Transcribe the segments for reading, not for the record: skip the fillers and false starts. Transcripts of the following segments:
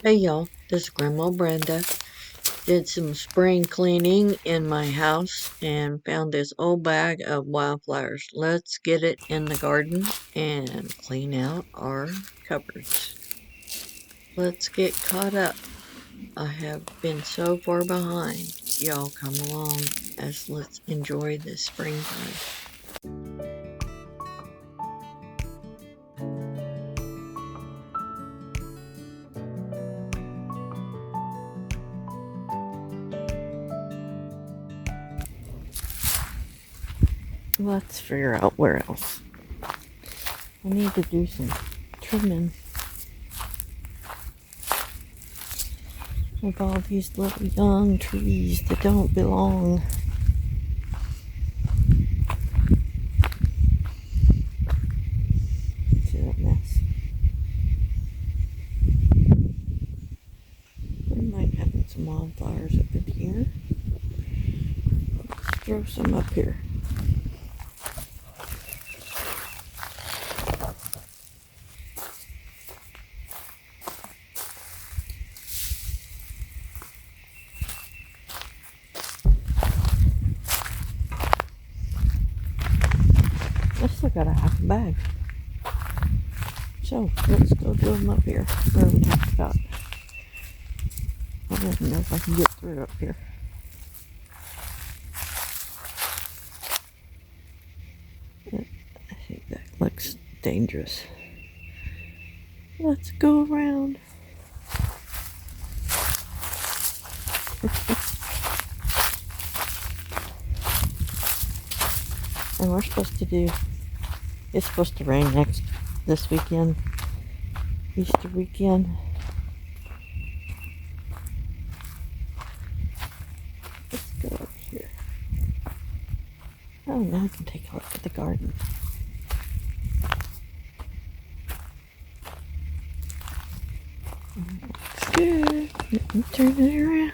Hey y'all, this is Grandma Brenda. Did some spring cleaning in my house and found this old bag of wildflowers. Let's get it in the garden and clean out our cupboards. Let's get caught up. I have been so far behind. Y'all come along as let's enjoy this springtime. Let's figure out where else. I need to do some trimming of all these little young trees that don't belong. See that mess? Wouldn't mind having some wildflowers up in here. Let's throw some up here. I still got a half a bag. So let's go do them up here where we talked about. I don't know if I can get through up here. I think that looks dangerous. Let's go around. And we're supposed to do, it's supposed to rain this weekend, Easter weekend. Let's go up here. Oh, now I can take a look at the garden. Looks good. Let me turn it around.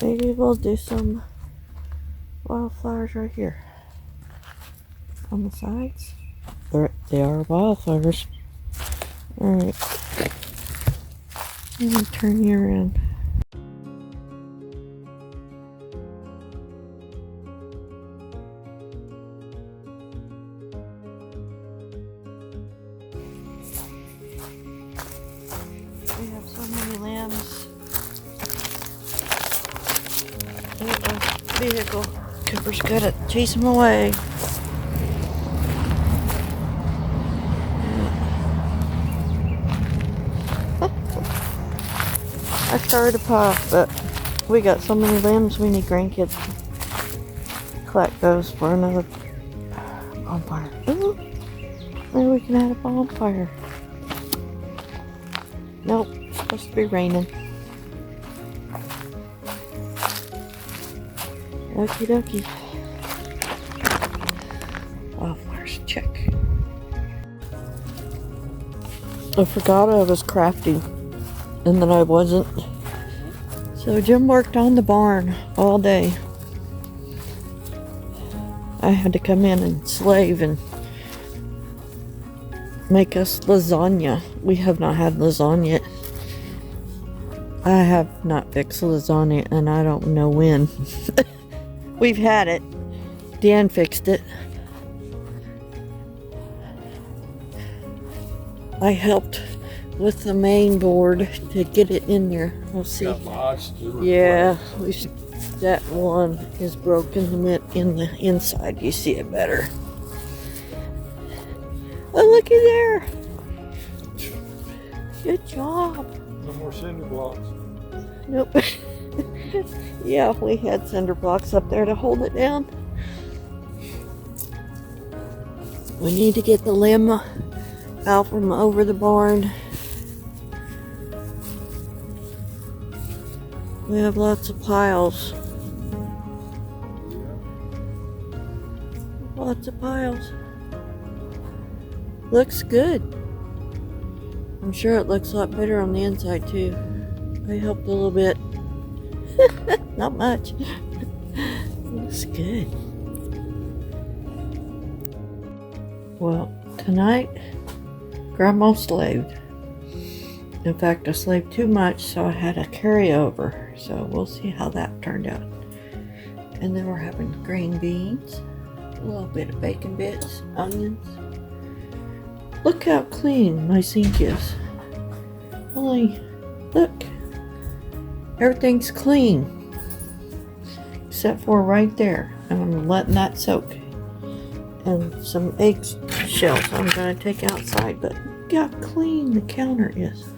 Maybe we'll do some wildflowers right here on the sides. They are wildflowers. Alright. Let me turn you around. We have so many lambs. Vehicle. Cooper's good at chasing them away. I started a puff, but we got so many lambs we need grandkids to collect those for another bonfire. Ooh, maybe we can add a bonfire. Nope, it's supposed to be raining. Okie dokie. Wildflowers, check. I forgot I was crafting, and then I wasn't. So Jim worked on the barn all day. I had to come in and slave and make us lasagna. We have not had lasagna. I have not fixed lasagna, and I don't know when. We've had it. Dan fixed it. I helped with the main board to get it in there. We'll see. Yeah, that one is broken in the inside. You see it better. Oh, looky there. Good job. No more cinder blocks. Nope. Yeah, we had cinder blocks up there to hold it down. We need to get the limb out from over the barn. We have lots of piles. Lots of piles. Looks good. I'm sure it looks a lot better on the inside too. I helped a little bit. Not much. Looks good. Well, tonight, Grandma slaved. In fact, I slaved too much, so I had a carryover. So we'll see how that turned out. And then we're having green beans, a little bit of bacon bits, onions. Look how clean my sink is. Look. Everything's clean. Except for right there. And I'm letting that soak. And some egg shells I'm going to take outside. But look how clean the counter is.